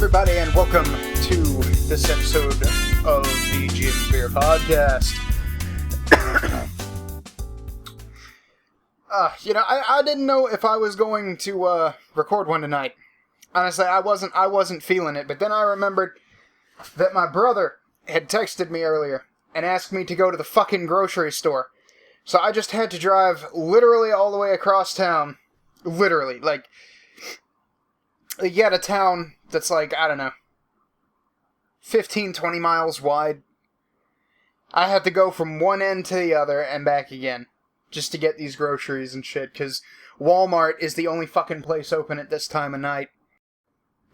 everybody, and welcome to this episode of the JimFear Podcast. I didn't know if I was going to record one tonight. Honestly, I wasn't feeling it, but then I remembered that my brother had texted me earlier and asked me to go to the fucking grocery store. So I just had to drive literally all the way across town. Literally, like, you get a town that's like, I don't know, 15, 20 miles wide. I had to go from one end to the other and back again just to get these groceries and shit, because Walmart is the only fucking place open at this time of night.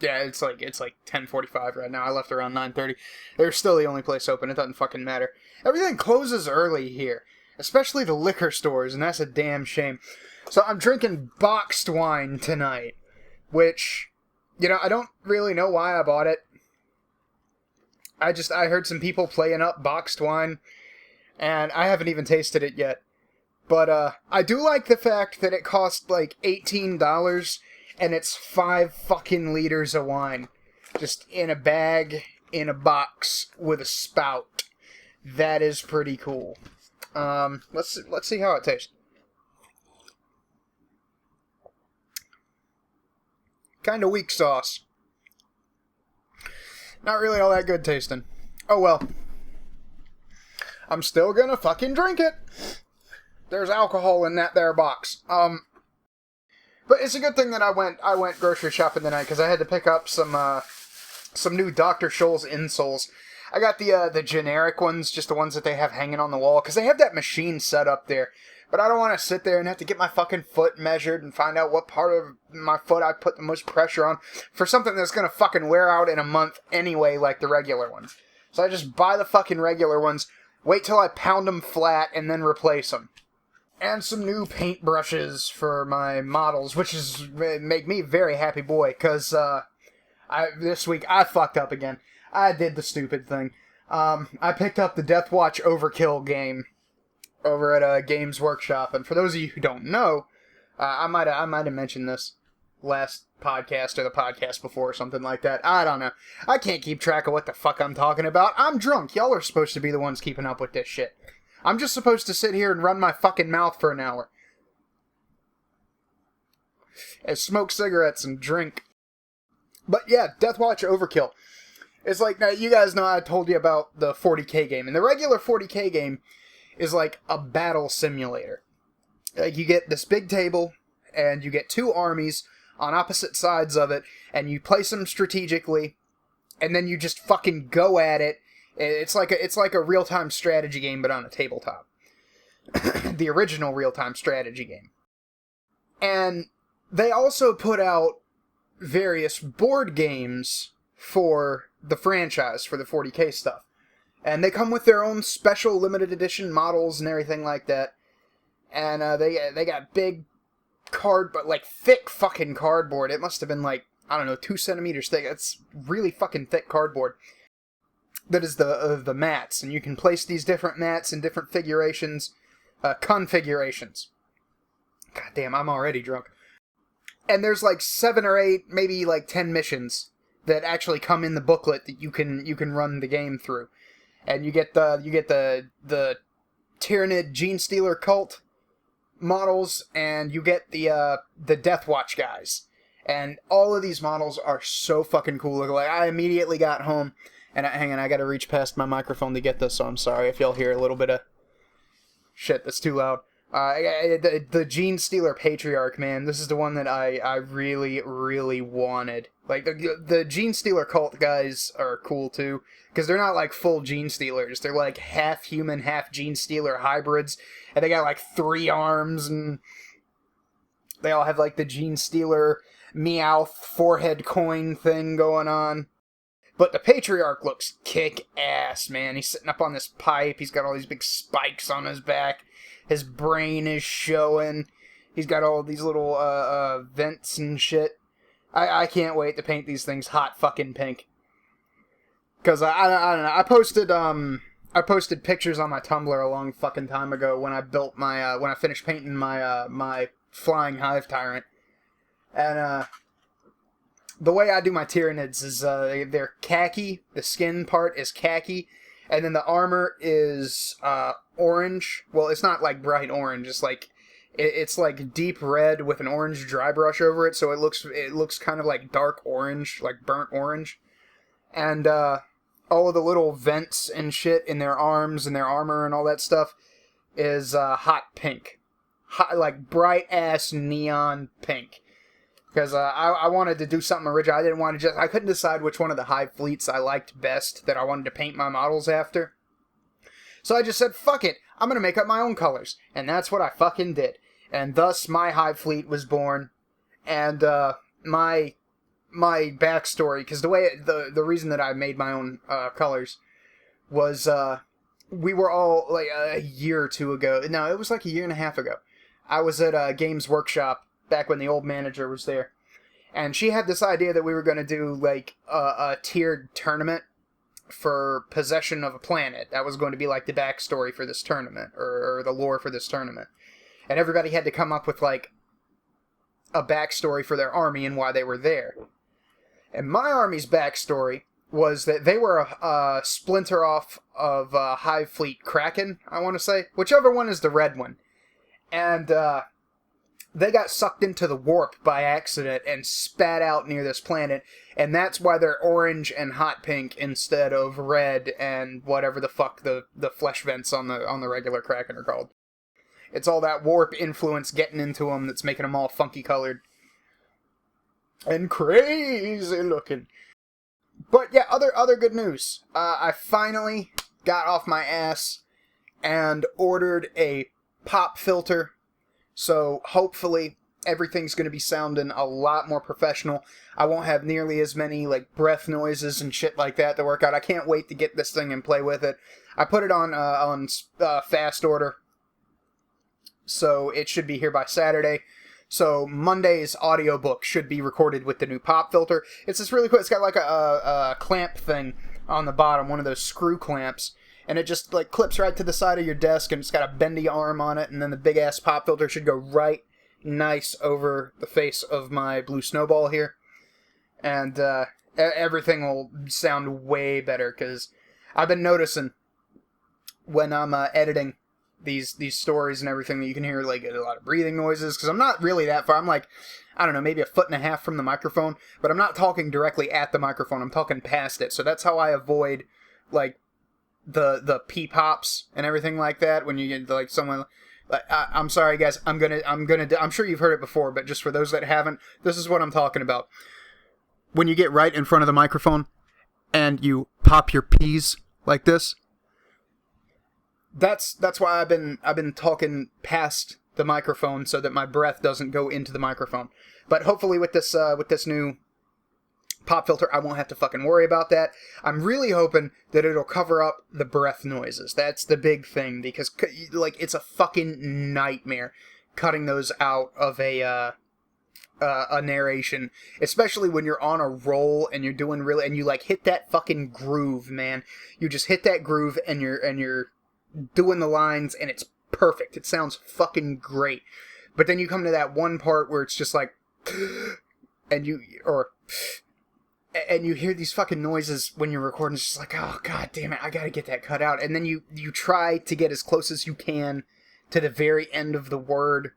Yeah, it's like 10:45 right now. I left around 9:30. They're still the only place open. It doesn't fucking matter. Everything closes early here, especially the liquor stores, and that's a damn shame. So I'm drinking boxed wine tonight, which, I don't really know why I bought it. I heard some people playing up boxed wine, and I haven't even tasted it yet. But I do like the fact that it cost like $18, and it's 5 fucking liters of wine, just in a bag, in a box, with a spout. That is pretty cool. Let's see how it tastes. Kind of weak sauce. Not really all that good tasting. Oh well. I'm still gonna fucking drink it. There's alcohol in that there box. But it's a good thing that I went grocery shopping tonight, because I had to pick up some new Dr. Scholl's insoles. I got the generic ones, just the ones that they have hanging on the wall, because they have that machine set up there. But I don't want to sit there and have to get my fucking foot measured and find out what part of my foot I put the most pressure on for something that's going to fucking wear out in a month anyway, like the regular ones. So I just buy the fucking regular ones, wait till I pound them flat, and then replace them. And some new paint brushes for my models, which is make me a very happy boy, because this week I fucked up again. I did the stupid thing. I picked up the Deathwatch Overkill game over at Games Workshop, and for those of you who don't know, I might have mentioned this last podcast or the podcast before or something like that. I don't know. I can't keep track of what the fuck I'm talking about. I'm drunk. Y'all are supposed to be the ones keeping up with this shit. I'm just supposed to sit here and run my fucking mouth for an hour. And smoke cigarettes and drink. But yeah, Deathwatch Overkill. It's like, now you guys know I told you about the 40k game, and the regular 40k game is like a battle simulator. Like, you get this big table, and you get 2 armies on opposite sides of it, and you place them strategically, and then you just fucking go at it. It's like a real-time strategy game, but on a tabletop. The original real-time strategy game. And they also put out various board games for the franchise, for the 40k stuff. And they come with their own special limited edition models and everything like that. And they got big but like thick fucking cardboard. It must have been like, I don't know, 2 centimeters thick. It's really fucking thick cardboard. That is the mats. And you can place these different mats in different configurations. God damn, I'm already drunk. And there's like 7 or 8, maybe like 10 missions that actually come in the booklet that you can run the game through. And you get the Tyranid Gene Stealer cult models, and you get the Deathwatch guys. And all of these models are so fucking cool. Like, I immediately got home, and hang on, I gotta reach past my microphone to get this, so I'm sorry if y'all hear a little bit of shit that's too loud. The Gene Stealer Patriarch, man, this is the one that I really, really wanted. Like, the Gene Stealer cult guys are cool, too, because they're not, like, full Gene Stealers. They're, like, half human, half Gene Stealer hybrids, and they got, like, 3 arms, and they all have, like, the Gene Stealer Meowth forehead coin thing going on. But the Patriarch looks kick-ass, man. He's sitting up on this pipe, he's got all these big spikes on his back. His brain is showing. He's got all these little vents and shit. I can't wait to paint these things hot fucking pink. Because I don't know. I posted pictures on my Tumblr a long fucking time ago when I built my when I finished painting my my flying hive tyrant. And the way I do my Tyranids is they're khaki. The skin part is khaki, and then the armor is orange. Well, it's not like bright orange. It's like it's like deep red with an orange dry brush over it, so it looks kind of like dark orange, like burnt orange. And all of the little vents and shit in their arms and their armor and all that stuff is hot pink, like bright ass neon pink. Because I wanted to do something original. I didn't want to I couldn't decide which one of the Hive fleets I liked best that I wanted to paint my models after. So I just said, fuck it, I'm going to make up my own colors. And that's what I fucking did. And thus my Hive fleet was born. And my backstory, because the reason that I made my own colors was we were all like a year or two ago. No, it was like a year and a half ago. I was at Games Workshop back when the old manager was there. And she had this idea that we were going to do, like, a tiered tournament for possession of a planet. That was going to be, like, the backstory for this tournament, or the lore for this tournament. And everybody had to come up with, like, a backstory for their army and why they were there. And my army's backstory was that they were a splinter off of Hive Fleet Kraken, I want to say. Whichever one is the red one. And, they got sucked into the warp by accident and spat out near this planet, and that's why they're orange and hot pink instead of red and whatever the fuck the flesh vents on the regular Kraken are called. It's all that warp influence getting into them that's making them all funky colored and crazy looking. But yeah, other good news. I finally got off my ass and ordered a pop filter. So, hopefully, everything's going to be sounding a lot more professional. I won't have nearly as many, like, breath noises and shit like that to work out. I can't wait to get this thing and play with it. I put it on fast order, so it should be here by Saturday. So, Monday's audiobook should be recorded with the new pop filter. It's just really cool. It's got, like, a clamp thing on the bottom, one of those screw clamps. And it just, like, clips right to the side of your desk, and it's got a bendy arm on it, and then the big-ass pop filter should go right nice over the face of my blue snowball here. And everything will sound way better, because I've been noticing when I'm editing these stories and everything that you can hear, like, a lot of breathing noises, because I'm not really that far. I'm, like, I don't know, maybe 1.5 feet from the microphone, but I'm not talking directly at the microphone. I'm talking past it, so that's how I avoid, like, the pee-pops and everything like that when you get, like, someone... Like, I'm sorry, guys, I'm sure you've heard it before, but just for those that haven't, this is what I'm talking about. When you get right in front of the microphone and you pop your peas like this, that's why I've been talking past the microphone so that my breath doesn't go into the microphone. But hopefully with this new pop filter, I won't have to fucking worry about that. I'm really hoping that it'll cover up the breath noises. That's the big thing, because, like, it's a fucking nightmare cutting those out of a narration, especially when you're on a roll and you're doing really, and you, like, hit that fucking groove, man. You just hit that groove and you're doing the lines, and it's perfect. It sounds fucking great. But then you come to that one part where it's just like, and you hear these fucking noises when you're recording. It's just like, oh, god damn it, I gotta get that cut out. And then you try to get as close as you can to the very end of the word,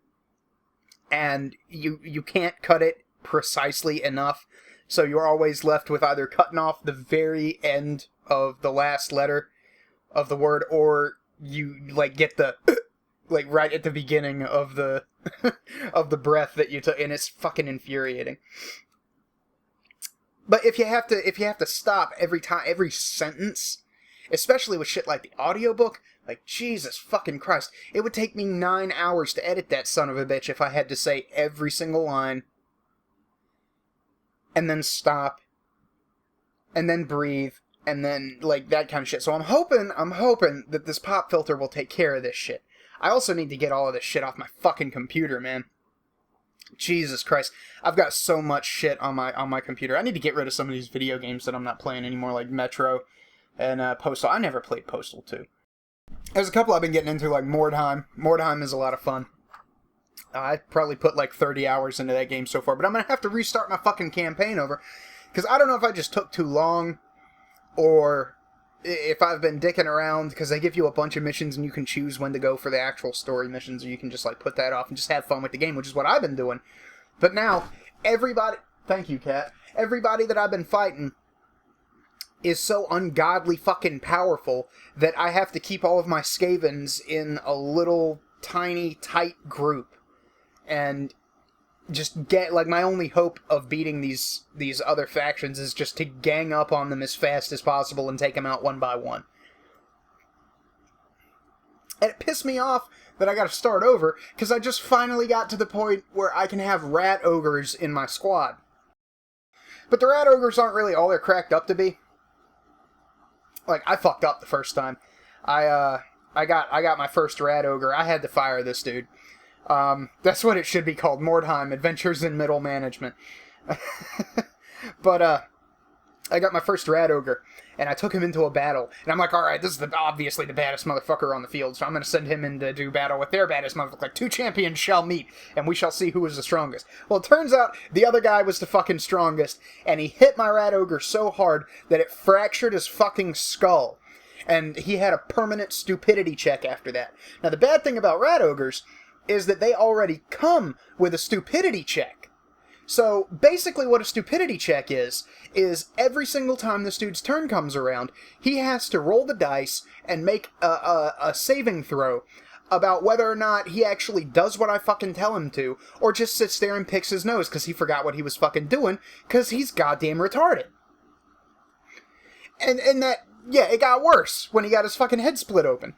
and you can't cut it precisely enough, so you're always left with either cutting off the very end of the last letter of the word, or you, like, get the like, right at the beginning of the of the breath that you took, and it's fucking infuriating. But if you have to stop every sentence, especially with shit like the audiobook, like, Jesus fucking Christ, it would take me 9 hours to edit that son of a bitch if I had to say every single line, and then stop, and then breathe, and then, like, that kind of shit. So I'm hoping that this pop filter will take care of this shit. I also need to get all of this shit off my fucking computer, man. Jesus Christ. I've got so much shit on my computer. I need to get rid of some of these video games that I'm not playing anymore, like Metro and Postal. I never played Postal 2. There's a couple I've been getting into, like Mordheim. Mordheim is a lot of fun. I probably put like 30 hours into that game so far, but I'm going to have to restart my fucking campaign over, because I don't know if I just took too long, or if I've been dicking around, because they give you a bunch of missions and you can choose when to go for the actual story missions, or you can just like put that off and just have fun with the game, which is what I've been doing. But now, everybody... Thank you, Kat. Everybody that I've been fighting is so ungodly fucking powerful that I have to keep all of my Skavens in a little, tiny, tight group. And just get, like, my only hope of beating these other factions is just to gang up on them as fast as possible and take them out one by one. And it pissed me off that I gotta start over, because I just finally got to the point where I can have rat ogres in my squad. But the rat ogres aren't really all they're cracked up to be. Like, I fucked up the first time. I got my first rat ogre. I had to fire this dude. That's what it should be called. Mordheim, Adventures in Middle Management. But, I got my first rat ogre, and I took him into a battle. And I'm like, alright, this is obviously the baddest motherfucker on the field, so I'm gonna send him in to do battle with their baddest motherfucker. Like, 2 champions shall meet, and we shall see who is the strongest. Well, it turns out the other guy was the fucking strongest, and he hit my rat ogre so hard that it fractured his fucking skull. And he had a permanent stupidity check after that. Now, the bad thing about rat ogres is that they already come with a stupidity check. So, basically what a stupidity check is every single time this dude's turn comes around, he has to roll the dice and make a saving throw about whether or not he actually does what I fucking tell him to, or just sits there and picks his nose because he forgot what he was fucking doing, because he's goddamn retarded. And that, yeah, it got worse when he got his fucking head split open.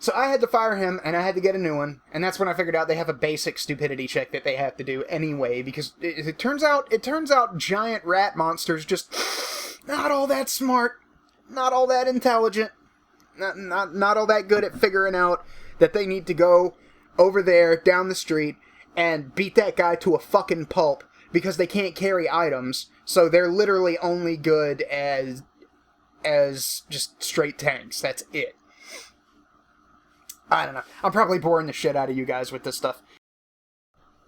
So I had to fire him, and I had to get a new one, and that's when I figured out they have a basic stupidity check that they have to do anyway, because it turns out giant rat monsters just not all that smart, not all that intelligent, not all that good at figuring out that they need to go over there, down the street, and beat that guy to a fucking pulp, because they can't carry items, so they're literally only good as just straight tanks. That's it. I don't know. I'm probably boring the shit out of you guys with this stuff.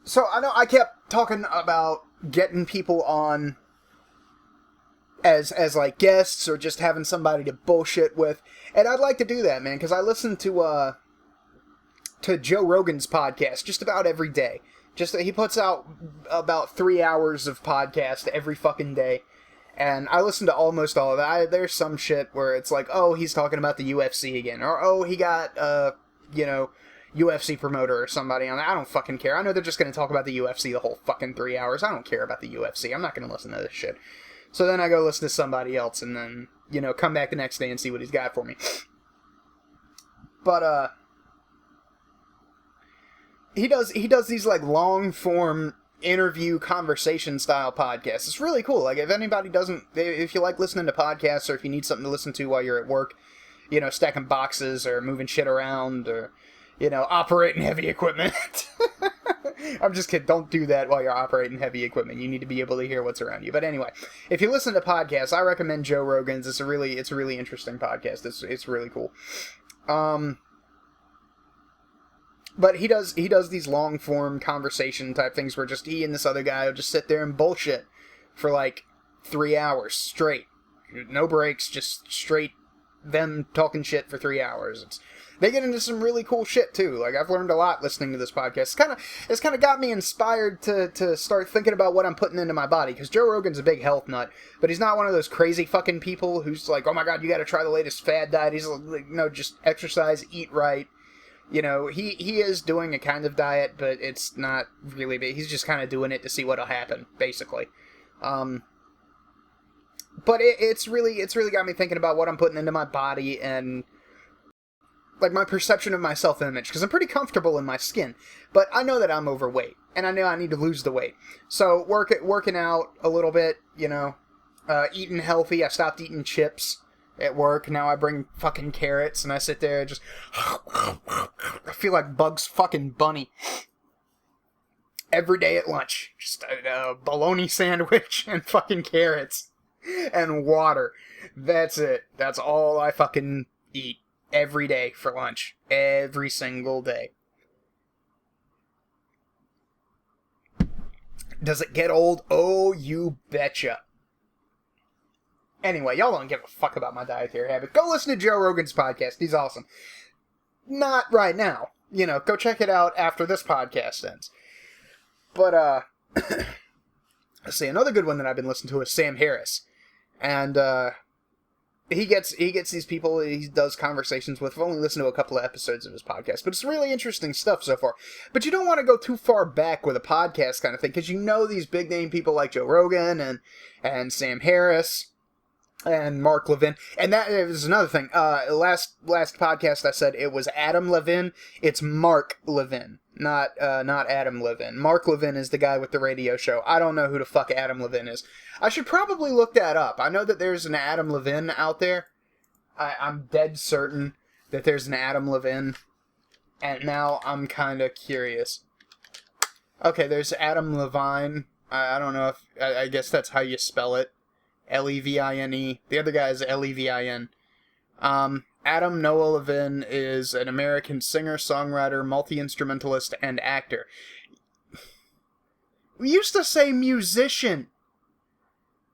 So, I know I kept talking about getting people on as like, guests, or just having somebody to bullshit with. And I'd like to do that, man, because I listen to Joe Rogan's podcast just about every day. He puts out about 3 hours of podcast every fucking day. And I listen to almost all of that. There's some shit where it's like, oh, he's talking about the UFC again. Or, oh, he got, UFC promoter or somebody on that. I don't fucking care. I know they're just going to talk about the UFC the whole fucking 3 hours. I don't care about the UFC. I'm not going to listen to this shit. So then I go listen to somebody else and then, come back the next day and see what he's got for me. But, he does these, like, long-form interview conversation style podcasts. It's really cool. Like, if you like listening to podcasts, or if you need something to listen to while you're at work, stacking boxes or moving shit around, or, operating heavy equipment. I'm just kidding. Don't do that while you're operating heavy equipment. You need to be able to hear what's around you. But anyway, if you listen to podcasts, I recommend Joe Rogan's. It's a really interesting podcast. It's really cool. But he does these long form conversation type things where just he and this other guy will just sit there and bullshit for like 3 hours straight. No breaks, just straight them talking shit for 3 hours. They get into some really cool shit too. Like, I've learned a lot listening to this podcast. It's kind of got me inspired to start thinking about what I'm putting into my body, because Joe Rogan's a big health nut, but he's not one of those crazy fucking people who's like, oh my god, you gotta try the latest fad diet. He's like, no, just exercise, eat right. He is doing a kind of diet, but it's not really big. He's just kind of doing it to see what'll happen, basically. But it's really got me thinking about what I'm putting into my body and, like, my perception of my self-image, because I'm pretty comfortable in my skin, but I know that I'm overweight, and I know I need to lose the weight. So, working out a little bit, eating healthy. I stopped eating chips at work. Now I bring fucking carrots, and I sit there and just... I feel like Bugs fucking Bunny. Every day at lunch. Just a bologna sandwich and fucking carrots. And water. That's it. That's all I fucking eat. Every day for lunch. Every single day. Does it get old? Oh, you betcha. Anyway, y'all don't give a fuck about my dietary habit. Go listen to Joe Rogan's podcast. He's awesome. Not right now. Go check it out after this podcast ends. But, let's see, another good one that I've been listening to is Sam Harris. And, he gets these people he does conversations with. I've only listened to a couple of episodes of his podcast, but it's really interesting stuff so far. But you don't want to go too far back with a podcast kind of thing, because these big name people like Joe Rogan and Sam Harris and Mark Levin. And that is another thing. Last podcast I said it was Adam Levin. It's Mark Levin, not Adam Levin. Mark Levin is the guy with the radio show. I don't know who the fuck Adam Levin is. I should probably look that up. I know that there's an Adam Levin out there. I'm dead certain that there's an Adam Levin. And now I'm kind of curious. Okay, there's Adam Levine. I don't know if... I guess that's how you spell it. Levine. The other guy is Levin. Adam Noah Levin is an American singer, songwriter, multi-instrumentalist, and actor. We used to say musician.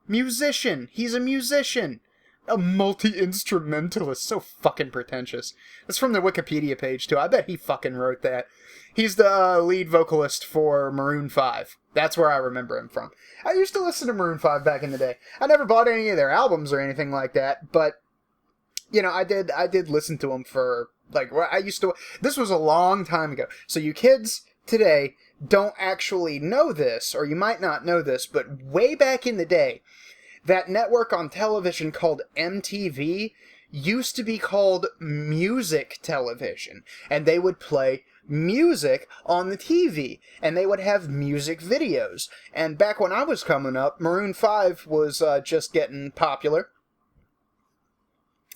Musician. He's a musician. A multi-instrumentalist. So fucking pretentious. That's from the Wikipedia page, too. I bet he fucking wrote that. He's the lead vocalist for Maroon 5. That's where I remember him from. I used to listen to Maroon 5 back in the day. I never bought any of their albums or anything like that, but, I did listen to them for, this was a long time ago. So you kids today don't actually know this, or you might not know this, but way back in the day, that network on television called MTV used to be called Music Television, and they would play music on the TV, and they would have music videos. And back when I was coming up, Maroon 5 was just getting popular,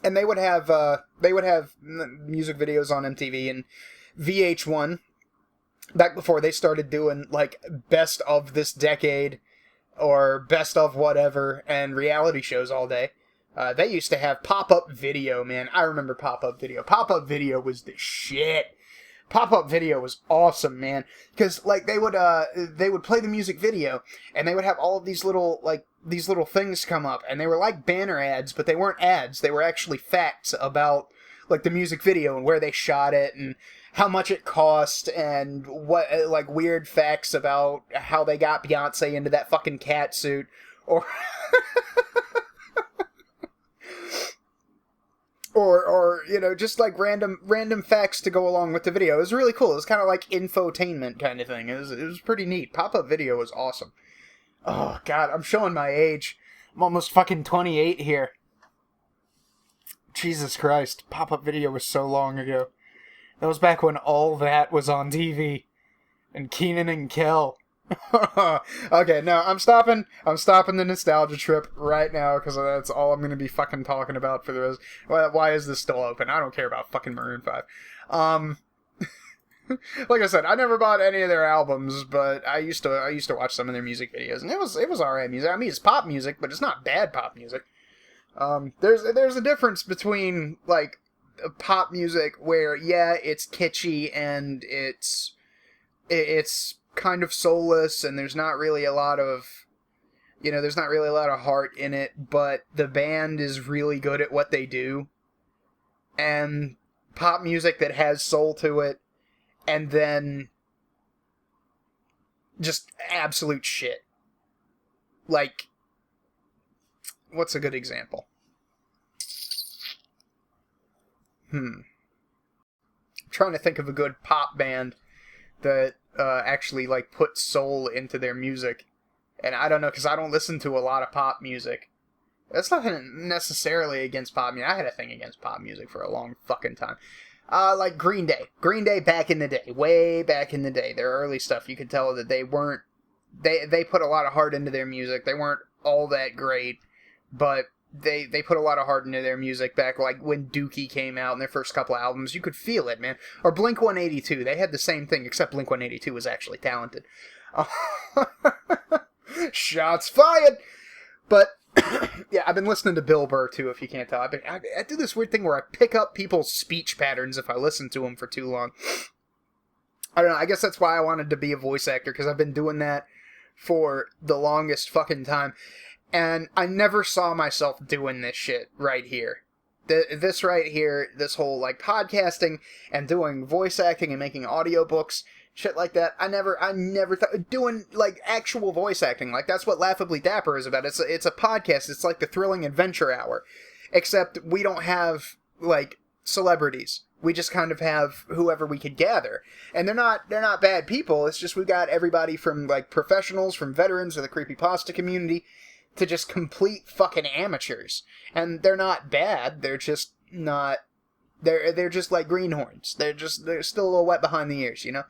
and they would have music videos on MTV and VH1 back before they started doing best of this decade or best of whatever and reality shows all day. They used to have pop-up video, man. I remember pop-up video. Pop-up video was the shit. Pop-up video was awesome, man. Because they would play the music video, and they would have all of these little things come up, and they were like banner ads, but they weren't ads. They were actually facts about the music video and where they shot it and how much it cost and what weird facts about how they got Beyonce into that fucking cat suit or or just random facts to go along with the video. It was really cool. It was kind of like infotainment kind of thing. It was pretty neat. Pop-up video was awesome. Oh god, I'm showing my age. I'm almost fucking 28 here. Jesus Christ, pop-up video was so long ago. That was back when all that was on TV. And Kenan and Kel. Okay, no, I'm stopping the nostalgia trip right now, because that's all I'm going to be fucking talking about for the rest. Why is this still open? I don't care about fucking Maroon 5. Like I said, I never bought any of their albums, but I used to watch some of their music videos, and it was alright music. I mean, it's pop music, but it's not bad pop music. There's a difference between pop music where it's kitschy and it's kind of soulless, and there's not really a lot of heart in it, but the band is really good at what they do, and pop music that has soul to it, and then just absolute shit. What's a good example? I'm trying to think of a good pop band that actually put soul into their music. And I don't know, because I don't listen to a lot of pop music. That's nothing necessarily against pop music. I had a thing against pop music for a long fucking time. Green Day. Green Day back in the day. Way back in the day. Their early stuff, you could tell that they weren't... They put a lot of heart into their music. They weren't all that great, but they put a lot of heart into their music back when Dookie came out in their first couple of albums. You could feel it, man. Or Blink-182. They had the same thing, except Blink-182 was actually talented. Shots fired! But... yeah, I've been listening to Bill Burr, too, if you can't tell. I do this weird thing where I pick up people's speech patterns if I listen to them for too long. I don't know, I guess that's why I wanted to be a voice actor, because I've been doing that for the longest fucking time. And I never saw myself doing this shit right here. This right here, this whole, like, podcasting and doing voice acting and making audiobooks, shit like that. I never thought, doing, like, actual voice acting. Like, that's what Laughably Dapper is about. It's a podcast. It's like the Thrilling Adventure Hour. Except we don't have, like, celebrities. We just kind of have whoever we could gather. And they're not bad people. It's just we got everybody from, like, professionals, from veterans of the creepypasta community, to just complete fucking amateurs. And they're not bad. They're just not... They're just like greenhorns. They're still a little wet behind the ears, you know?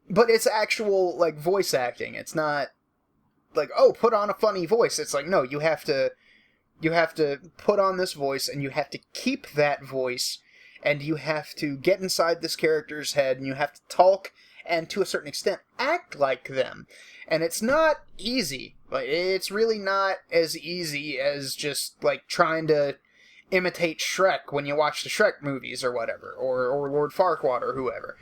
But it's actual, like, voice acting. It's not like, oh, put on a funny voice. It's like, no, you have to put on this voice, and you have to keep that voice, and you have to get inside this character's head, and you have to talk, and to a certain extent, act like them. And it's not easy. Like, it's really not as easy as just, like, trying to imitate Shrek when you watch the Shrek movies or whatever, or Lord Farquaad or whoever.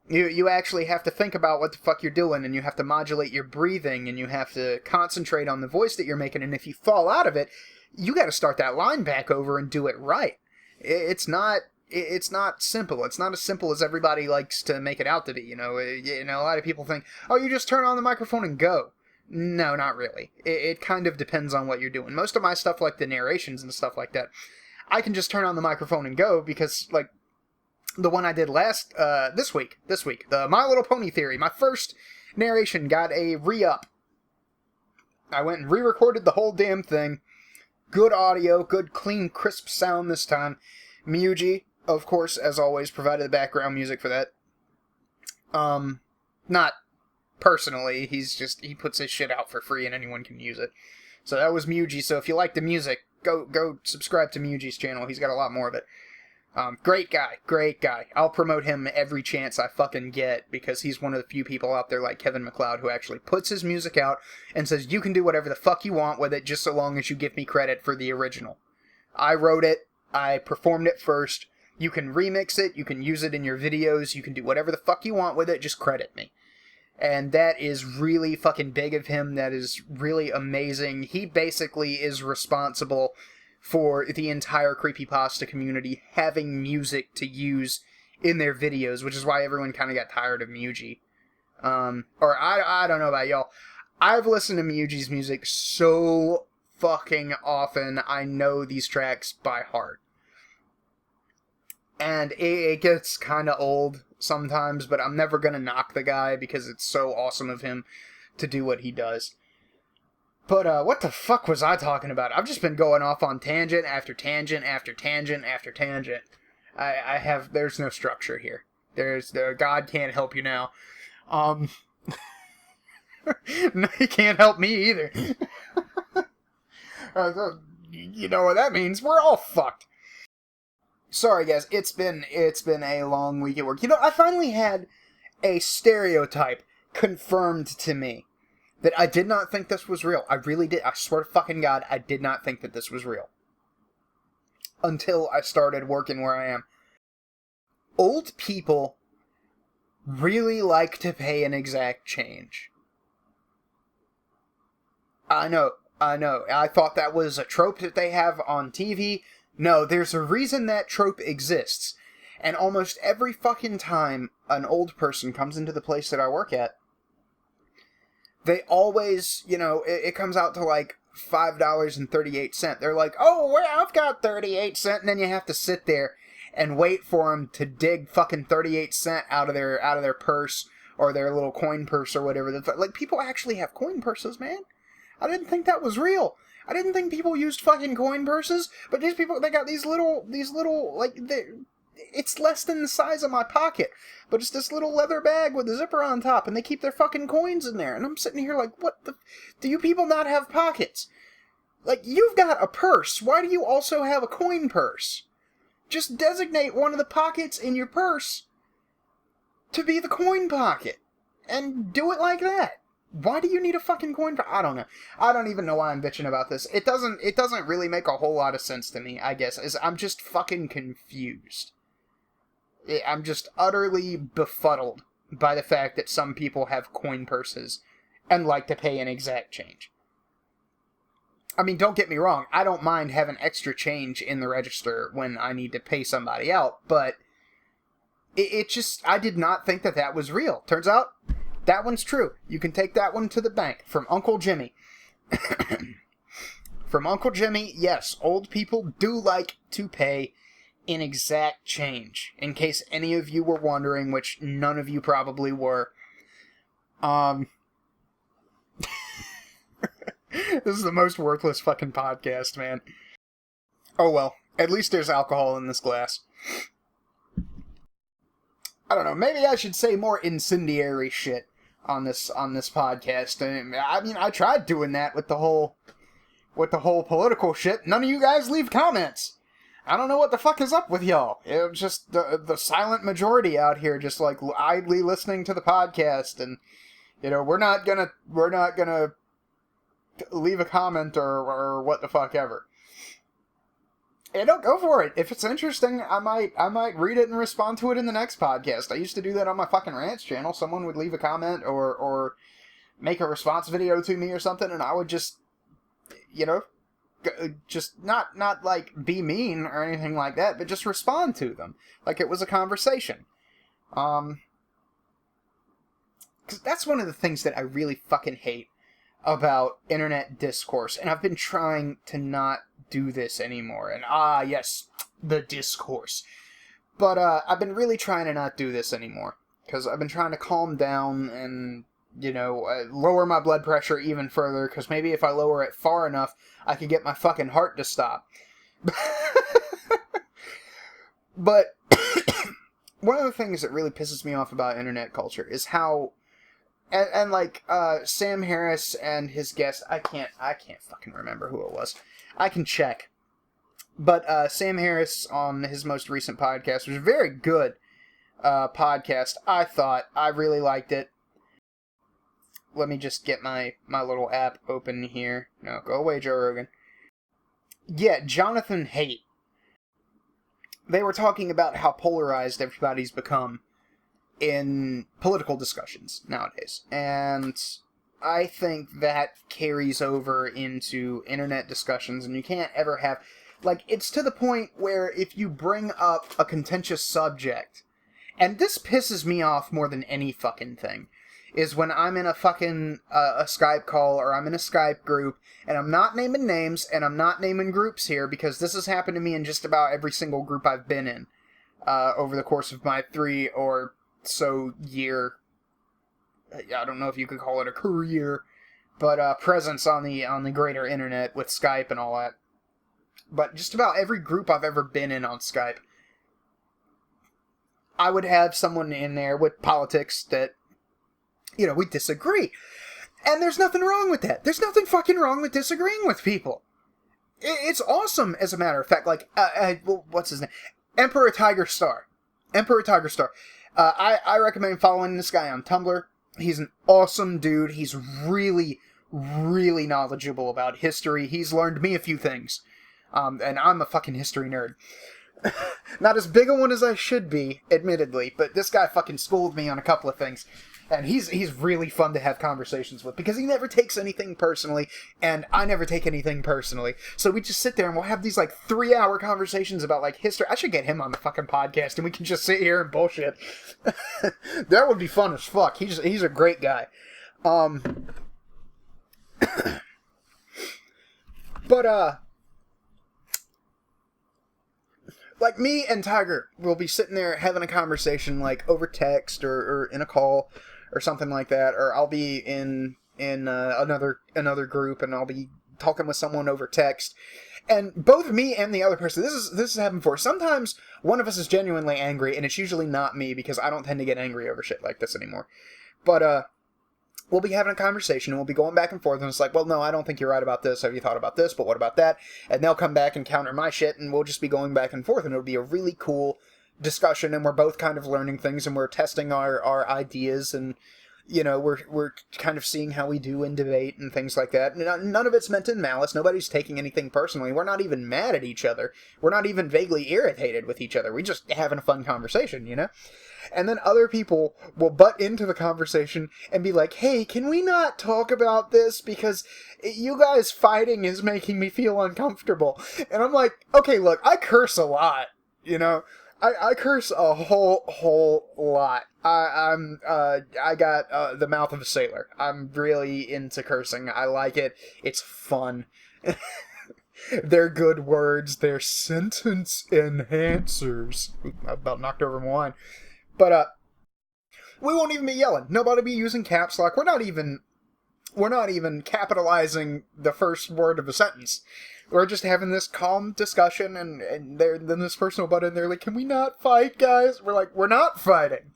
You actually have to think about what the fuck you're doing, and you have to modulate your breathing, and you have to concentrate on the voice that you're making, and if you fall out of it, you gotta start that line back over and do it right. It's not simple. It's not as simple as everybody likes to make it out to be, you know? A lot of people think, oh, you just turn on the microphone and go. No, not really. It kind of depends on what you're doing. Most of my stuff, like the narrations and stuff like that, I can just turn on the microphone and go, because, like, the one I did this week, the My Little Pony Theory, my first narration got a re-up. I went and re-recorded the whole damn thing. Good audio, good, clean, crisp sound this time. Miyuji, of course, as always, provided the background music for that. Not personally, he puts his shit out for free and anyone can use it. So that was Miyuji, so if you like the music, go subscribe to Miyuji's channel, he's got a lot more of it. Great guy. I'll promote him every chance I fucking get, because he's one of the few people out there like Kevin MacLeod who actually puts his music out and says, you can do whatever the fuck you want with it, just so long as you give me credit for the original. I wrote it, I performed it first, you can remix it, you can use it in your videos, you can do whatever the fuck you want with it, just credit me. And that is really fucking big of him, that is really amazing. He basically is responsible for the entire creepypasta community having music to use in their videos, which is why everyone kind of got tired of Miyuji. Or I don't know about y'all. I've listened to Miyuji's music so fucking often, I know these tracks by heart. And it gets kind of old sometimes, but I'm never gonna knock the guy because it's so awesome of him to do what he does. But, what the fuck was I talking about? I've just been going off on tangent after tangent after tangent after tangent. There's no structure here. God can't help you now. No, he can't help me either. You know what that means? We're all fucked. Sorry, guys. It's been a long week at work. You know, I finally had a stereotype confirmed to me that I did not think this was real. I really did. I swear to fucking God, I did not think that this was real. Until I started working where I am. Old people really like to pay an exact change. I know. I thought that was a trope that they have on TV. No, there's a reason that trope exists. And almost every fucking time an old person comes into the place that I work at, they always, it comes out to like $5.38. They're like, oh, well, I've got 38 cents. And then you have to sit there and wait for them to dig fucking 38 cents out of their purse or their little coin purse or whatever. Like, people actually have coin purses, man. I didn't think that was real. I didn't think people used fucking coin purses, but these people, they got these little, like, it's less than the size of my pocket, but it's this little leather bag with a zipper on top, and they keep their fucking coins in there, and I'm sitting here like, what the, do you people not have pockets? Like, you've got a purse, why do you also have a coin purse? Just designate one of the pockets in your purse to be the coin pocket, and do it like that. Why do you need a fucking coin? I don't know. I don't even know why I'm bitching about this. It doesn't really make a whole lot of sense to me, I guess. I'm just fucking confused. I'm just utterly befuddled by the fact that some people have coin purses and like to pay in exact change. I mean, don't get me wrong, I don't mind having extra change in the register when I need to pay somebody out, but it just, I did not think that that was real. Turns out, that one's true. You can take that one to the bank. From Uncle Jimmy. From Uncle Jimmy, yes, old people do like to pay in exact change. In case any of you were wondering, which none of you probably were. This is the most worthless fucking podcast, man. Oh well, at least there's alcohol in this glass. I don't know, maybe I should say more incendiary shit on this podcast. I mean, I tried doing that with the whole political shit. None of you guys leave comments. I don't know what the fuck is up with y'all. It was just the silent majority out here just like idly listening to the podcast, and you know, we're not gonna leave a comment or what the fuck ever. Yeah, don't go for it. If it's interesting, I might read it and respond to it in the next podcast. I used to do that on my fucking rants channel. Someone would leave a comment or make a response video to me or something, and I would just, you know, just not like be mean or anything like that, but just respond to them like it was a conversation. 'Cause that's one of the things that I really fucking hate about internet discourse, and I've been trying to not do this anymore. And yes, the discourse. But I've been really trying to not do this anymore, because I've been trying to calm down and, you know, lower my blood pressure even further, because maybe if I lower it far enough, I could get my fucking heart to stop. But one of the things that really pisses me off about internet culture is how, and like Sam Harris and his guest, I can't fucking remember who it was. I can check. But Sam Harris on his most recent podcast was a very good podcast. I thought. I really liked it. Let me just get my little app open here. No, go away, Joe Rogan. Yeah, Jonathan Haidt. They were talking about how polarized everybody's become in political discussions nowadays. And I think that carries over into internet discussions, and you can't ever have... Like, it's to the point where if you bring up a contentious subject, and this pisses me off more than any fucking thing, is when I'm in a fucking a Skype call, or I'm in a Skype group, and I'm not naming names, and I'm not naming groups here, because this has happened to me in just about every single group I've been in over the course of my 3 or so year, I don't know if you could call it a career, but presence on the greater internet with Skype and all that. But just about every group I've ever been in on Skype, I would have someone in there with politics that, you know, we disagree. And there's nothing wrong with that. There's nothing fucking wrong with disagreeing with people. It's awesome, as a matter of fact. Like, what's his name? Emperor Tiger Star. I recommend following this guy on Tumblr. He's an awesome dude. He's really, really knowledgeable about history. He's learned me a few things. And I'm a fucking history nerd. Not as big a one as I should be, admittedly, but this guy fucking schooled me on a couple of things. And he's really fun to have conversations with, because he never takes anything personally, and I never take anything personally. So we just sit there and we'll have these, like, 3-hour conversations about, like, history. I should get him on the fucking podcast, and we can just sit here and bullshit. That would be fun as fuck. He's a great guy. But, like, me and Tiger will be sitting there having a conversation, like, over text or in a call or something like that, or I'll be in another group and I'll be talking with someone over text, and both me and the other person, this has happened before. Sometimes one of us is genuinely angry, and it's usually not me, because I don't tend to get angry over shit like this anymore. But we'll be having a conversation, and we'll be going back and forth, and it's like, well, no, I don't think you're right about this. Have you thought about this? But what about that? And they'll come back and counter my shit, and we'll just be going back and forth, and it'll be a really cool discussion, and we're both kind of learning things, and we're testing our ideas, and, we're kind of seeing how we do in debate and things like that. None of it's meant in malice. Nobody's taking anything personally. We're not even mad at each other. We're not even vaguely irritated with each other. We're just having a fun conversation, And then other people will butt into the conversation and be like, hey, can we not talk about this? Because you guys fighting is making me feel uncomfortable. And I'm like, okay, look, I curse a lot, I curse a whole lot. I got the mouth of a sailor. I'm really into cursing. I like it. It's fun. They're good words. They're sentence enhancers. I about knocked over my wine. But we won't even be yelling. Nobody be using caps lock. We're not even capitalizing the first word of a sentence. We're just having this calm discussion, and then this person will butt in there like, can we not fight, guys? We're like, we're not fighting.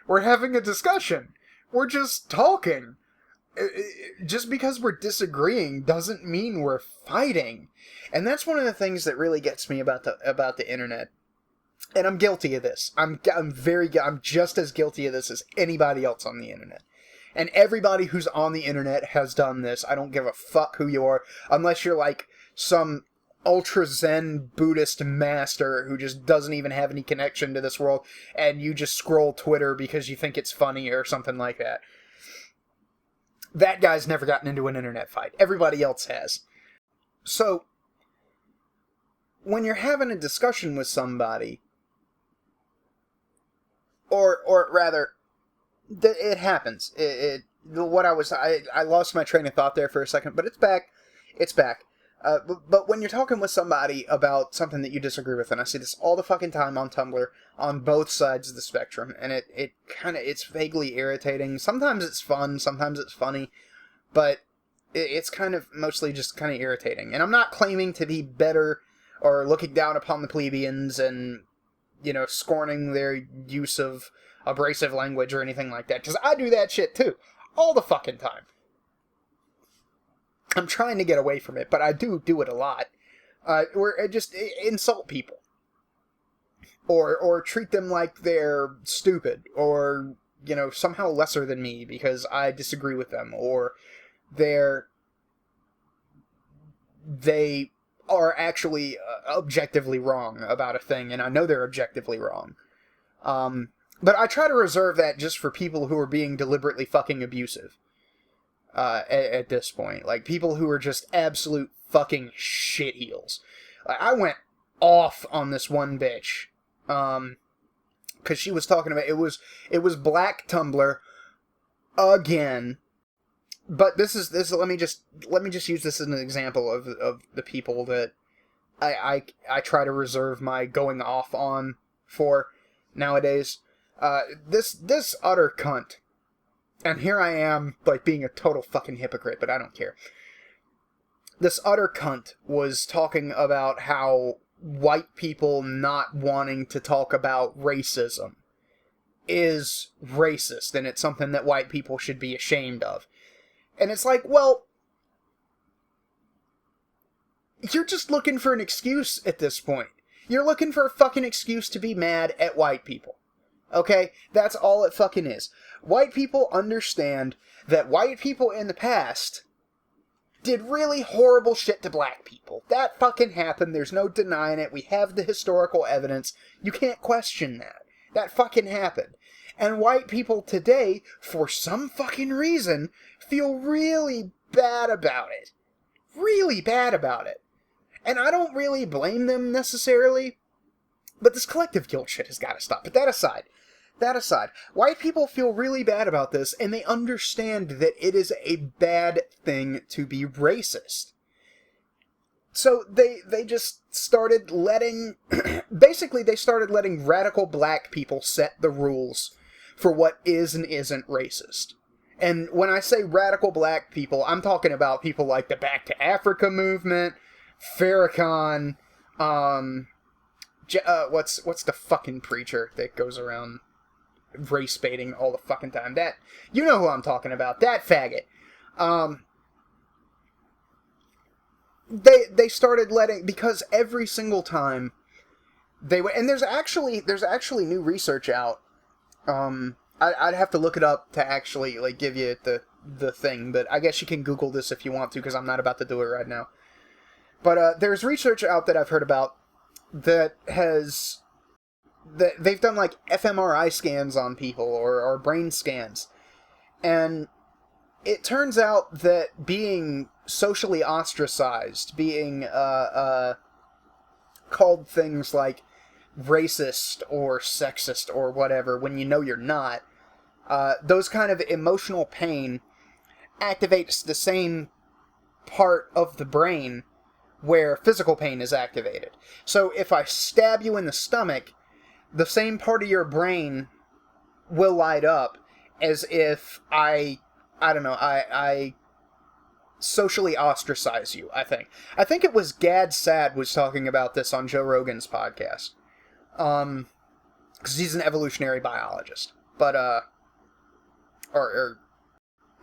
We're having a discussion. We're just talking. Just because we're disagreeing doesn't mean we're fighting. And that's one of the things that really gets me about the internet. And I'm guilty of this. I'm just as guilty of this as anybody else on the internet. And everybody who's on the internet has done this. I don't give a fuck who you are, unless you're like some ultra zen Buddhist master who just doesn't even have any connection to this world, and you just scroll Twitter because you think it's funny or something like that. That guy's never gotten into an internet fight. Everybody else has. So, when you're having a discussion with somebody, or rather, it happens. I lost my train of thought there for a second, but it's back. It's back. But when you're talking with somebody about something that you disagree with, and I see this all the fucking time on Tumblr, on both sides of the spectrum, and it's vaguely irritating. Sometimes it's fun, sometimes it's funny, but it's kind of mostly just kind of irritating. And I'm not claiming to be better or looking down upon the plebeians and, scorning their use of abrasive language or anything like that, because I do that shit too, all the fucking time. I'm trying to get away from it, but I do it a lot. Where I just insult people. Or treat them like they're stupid, or, somehow lesser than me because I disagree with them, or they are actually objectively wrong about a thing, and I know they're objectively wrong. But I try to reserve that just for people who are being deliberately fucking abusive. At this point. Like, people who are just absolute fucking shitheels. Like, I went off on this one bitch. Because she was talking about, it was Black Tumblr again. But this is let me just use this as an example of the people that I try to reserve my going off on for nowadays. This utter cunt. And here I am, like, being a total fucking hypocrite, but I don't care. This utter cunt was talking about how white people not wanting to talk about racism is racist, and it's something that white people should be ashamed of. And it's like, well, you're just looking for an excuse at this point. You're looking for a fucking excuse to be mad at white people. Okay? That's all it fucking is. White people understand that white people in the past did really horrible shit to black people. That fucking happened. There's no denying it. We have the historical evidence. You can't question that. That fucking happened. And white people today, for some fucking reason, feel really bad about it. Really bad about it. And I don't really blame them necessarily, but this collective guilt shit has got to stop. But that aside, white people feel really bad about this, and they understand that it is a bad thing to be racist. So they just started letting, basically they started letting radical black people set the rules for what is and isn't racist. And when I say radical black people, I'm talking about people like the Back to Africa movement, Farrakhan, what's the fucking preacher that goes around race baiting all the fucking time? That, you know who I'm talking about, that faggot. They started letting, because every single time they were, and there's actually new research out, I'd have to look it up to actually, like, give you the thing, but I guess you can Google this if you want to, because I'm not about to do it right now. But there's research out that I've heard about that they've done, like, fMRI scans on people, or brain scans, and it turns out that being socially ostracized, being called things like racist or sexist or whatever when you know you're not, those kind of emotional pain activates the same part of the brain where physical pain is activated. So if I stab you in the stomach, the same part of your brain will light up as if I socially ostracize you, I think. I think it was Gad Sad was talking about this on Joe Rogan's podcast. Because he's an evolutionary biologist. But, or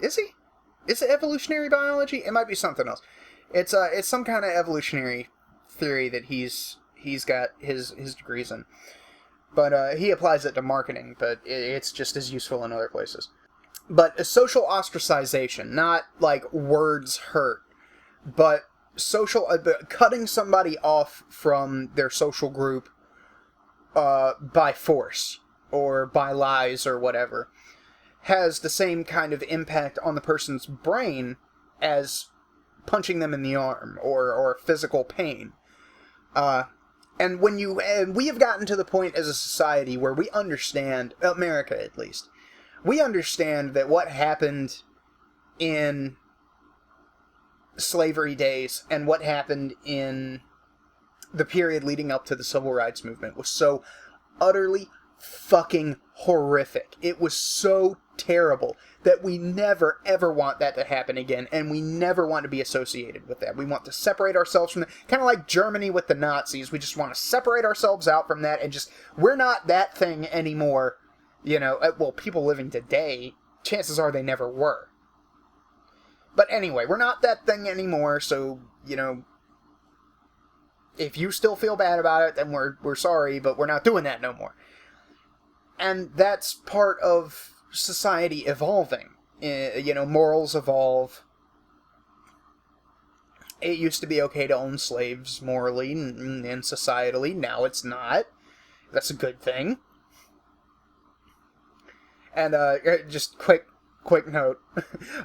is he? Is it evolutionary biology? It might be something else. It's some kind of evolutionary theory that he's got his degrees in. But, he applies it to marketing, but it's just as useful in other places. But a social ostracization, not like words hurt, but cutting somebody off from their social group by force or by lies or whatever has the same kind of impact on the person's brain as punching them in the arm or physical pain. And we have gotten to the point as a society where we understand, America at least, we understand that what happened in slavery days and what happened in the period leading up to the Civil Rights Movement was so utterly fucking horrific. It was so terrible that we never, ever want that to happen again, and we never want to be associated with that. We want to separate ourselves from that. Kind of like Germany with the Nazis. We just want to separate ourselves out from that and just, we're not that thing anymore. You know, well, people living today, chances are they never were. But anyway, we're not that thing anymore, so, you know, if you still feel bad about it, then we're sorry, but we're not doing that no more. And that's part of society evolving. You know, morals evolve. It used to be okay to own slaves morally and societally. Now it's not. That's a good thing. And just quick note.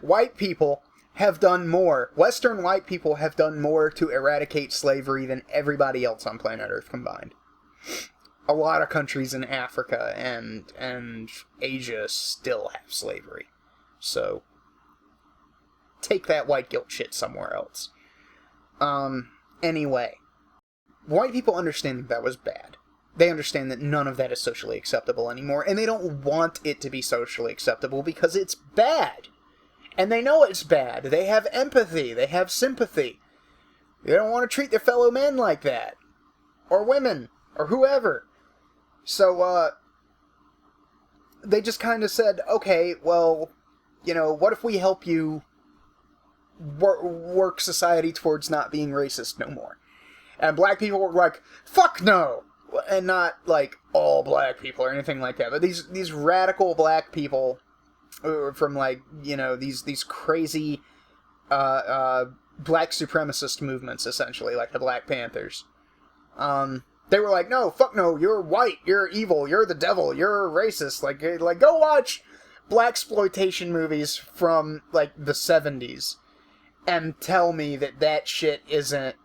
White people have done more. Western white people have done more to eradicate slavery than everybody else on planet Earth combined. A lot of countries in Africa and Asia still have slavery. So, take that white guilt shit somewhere else. Anyway. White people understand that was bad. They understand that none of that is socially acceptable anymore, and they don't want it to be socially acceptable because it's bad. And they know it's bad. They have empathy. They have sympathy. They don't want to treat their fellow men like that. Or women. Or whoever. So, they just kind of said, okay, well, you know, what if we help you work society towards not being racist no more? And black people were like, fuck no! And not, like, all black people or anything like that, but these radical black people from, like, you know, these crazy black supremacist movements, essentially, like the Black Panthers. They were like, no, fuck no, you're white, you're evil, you're the devil, you're racist. Like go watch blaxploitation movies from, like, the 70s and tell me that shit isn't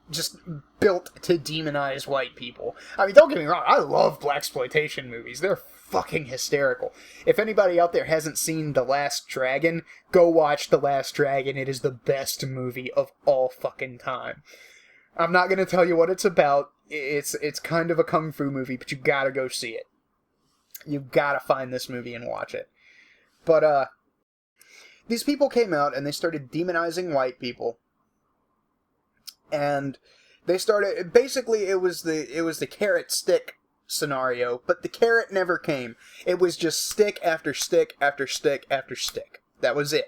just built to demonize white people. I mean, don't get me wrong, I love blaxploitation movies. They're fucking hysterical. If anybody out there hasn't seen The Last Dragon, go watch The Last Dragon. It is the best movie of all fucking time. I'm not gonna tell you what it's about. It's kind of a kung fu movie, but you gotta go see it. You gotta find this movie and watch it. But, these people came out and they started demonizing white people. And they started, basically it was the carrot stick scenario, but the carrot never came. It was just stick after stick after stick after stick. That was it.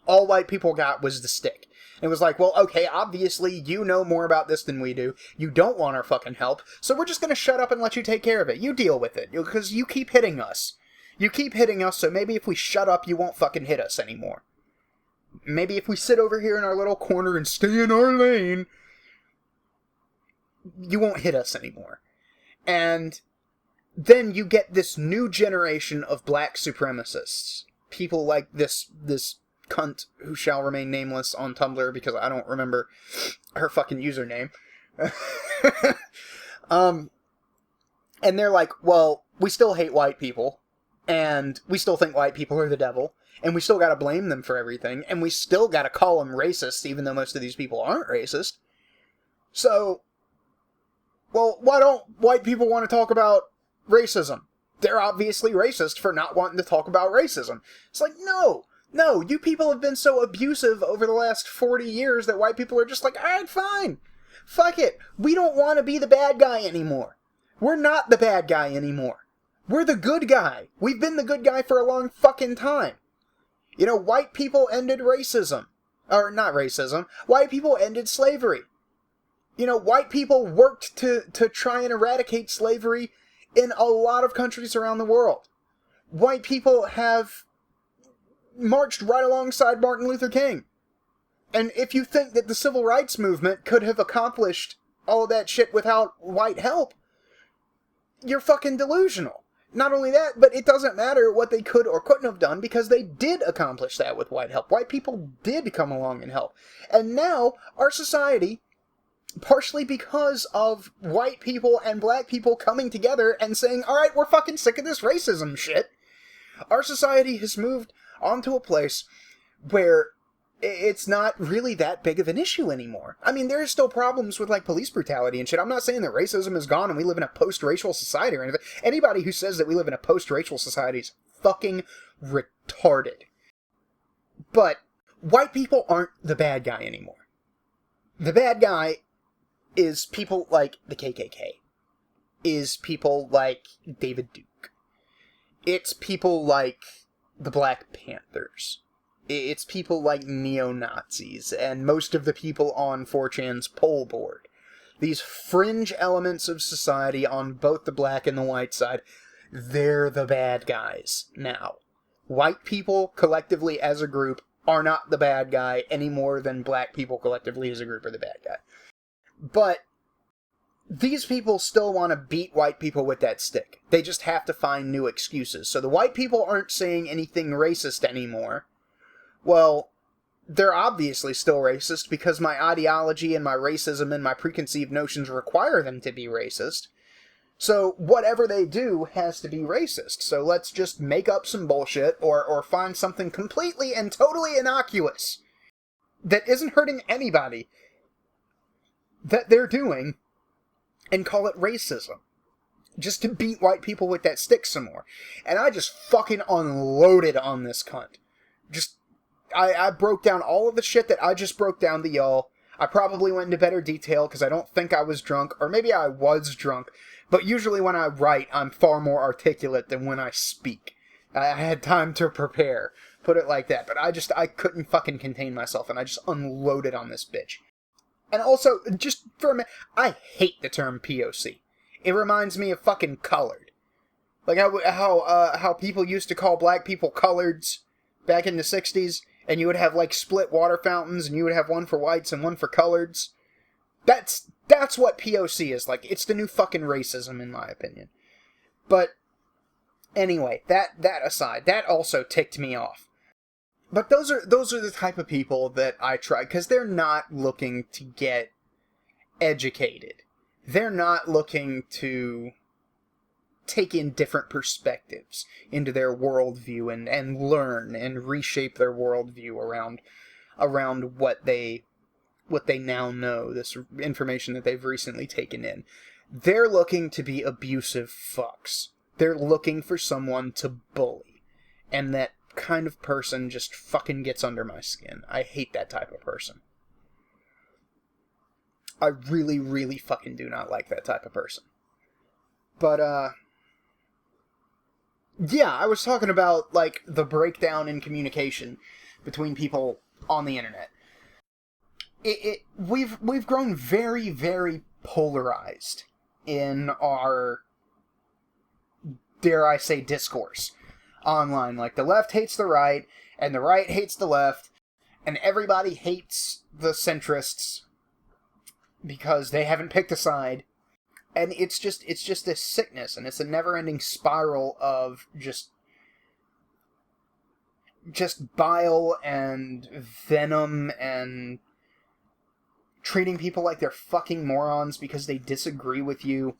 All white people got was the stick. It was like, well, okay, obviously you know more about this than we do. You don't want our fucking help, so we're just gonna shut up and let you take care of it. You deal with it, because you keep hitting us. You keep hitting us, so maybe if we shut up, you won't fucking hit us anymore. Maybe if we sit over here in our little corner and stay in our lane, you won't hit us anymore. And then you get this new generation of black supremacists. People like this cunt who shall remain nameless on Tumblr because I don't remember her fucking username. And they're like, well, we still hate white people, and we still think white people are the devil, and we still gotta blame them for everything, and we still gotta call them racist, even though most of these people aren't racist. So, well, why don't white people want to talk about racism? They're obviously racist for not wanting to talk about racism. It's like, no, you people have been so abusive over the last 40 years that white people are just like, alright, fine. Fuck it. We don't want to be the bad guy anymore. We're not the bad guy anymore. We're the good guy. We've been the good guy for a long fucking time. You know, white people ended racism. Or, not racism. White people ended slavery. You know, white people worked to try and eradicate slavery in a lot of countries around the world. White people have marched right alongside Martin Luther King. And if you think that the civil rights movement could have accomplished all of that shit without white help, you're fucking delusional. Not only that, but it doesn't matter what they could or couldn't have done because they did accomplish that with white help. White people did come along and help. And now, our society, partially because of white people and black people coming together and saying, alright, we're fucking sick of this racism shit, our society has moved onto a place where it's not really that big of an issue anymore. I mean, there are still problems with, like, police brutality and shit. I'm not saying that racism is gone and we live in a post-racial society or anything. Anybody who says that we live in a post-racial society is fucking retarded. But white people aren't the bad guy anymore. The bad guy is people like the KKK. Is people like David Duke. It's people like the Black Panthers. It's people like neo-Nazis and most of the people on 4chan's poll board. These fringe elements of society on both the black and the white side, they're the bad guys now. White people collectively as a group are not the bad guy any more than black people collectively as a group are the bad guy. But these people still want to beat white people with that stick. They just have to find new excuses. So the white people aren't saying anything racist anymore. Well, they're obviously still racist because my ideology and my racism and my preconceived notions require them to be racist. So whatever they do has to be racist. So let's just make up some bullshit or find something completely and totally innocuous that isn't hurting anybody that they're doing and call it racism. Just to beat white people with that stick some more. And I just fucking unloaded on this cunt. I broke down all of the shit that I just broke down to y'all. I probably went into better detail because I don't think I was drunk, or maybe I was drunk, but usually when I write, I'm far more articulate than when I speak. I had time to prepare, put it like that, but I couldn't fucking contain myself, and I just unloaded on this bitch. And also, just for a minute, I hate the term POC. It reminds me of fucking colored. Like how people used to call black people coloreds back in the 60s, and you would have, like, split water fountains, and you would have one for whites and one for coloreds. That's what POC is like. It's the new fucking racism, in my opinion. But, anyway, that aside, that also ticked me off. But those are the type of people that I try, because they're not looking to get educated. They're not looking to take in different perspectives into their worldview and learn and reshape their worldview around what they now know, this information that they've recently taken in. They're looking to be abusive fucks. They're looking for someone to bully. And that kind of person just fucking gets under my skin. I hate that type of person. I really, really fucking do not like that type of person. But, yeah, I was talking about, like, the breakdown in communication between people on the internet. we've grown very, very polarized in our, dare I say, discourse online. Like, the left hates the right, and the right hates the left, and everybody hates the centrists because they haven't picked a side. And it's just this sickness, and it's a never-ending spiral of just bile and venom and treating people like they're fucking morons because they disagree with you.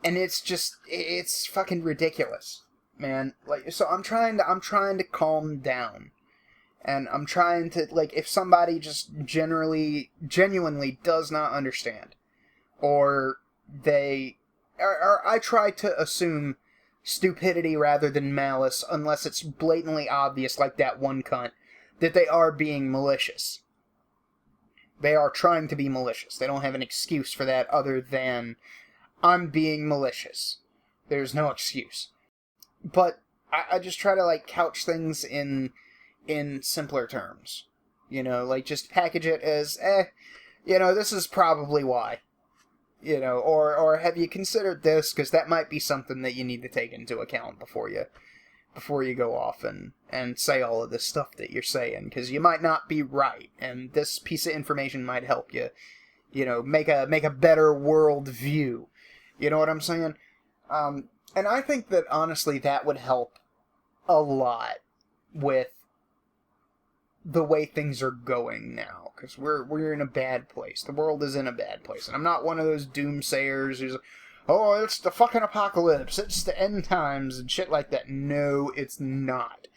And it's fucking ridiculous, man. Like, so I'm trying to calm down. And I'm trying to, like, if somebody just genuinely does not understand, or I try to assume stupidity rather than malice, unless it's blatantly obvious, like that one cunt, that they are being malicious. They are trying to be malicious. They don't have an excuse for that other than, I'm being malicious. There's no excuse. But I just try to, like, couch things in simpler terms. You know, like, just package it as, this is probably why. You know, or have you considered this? Because that might be something that you need to take into account before you go off and say all of this stuff that you're saying. Because you might not be right, and this piece of information might help you, make a better world view. You know what I'm saying? And I think that, honestly, that would help a lot with the way things are going now, because we're in a bad place. The world is in a bad place, and I'm not one of those doomsayers who's, oh, it's the fucking apocalypse, it's the end times, and shit like that. No, it's not.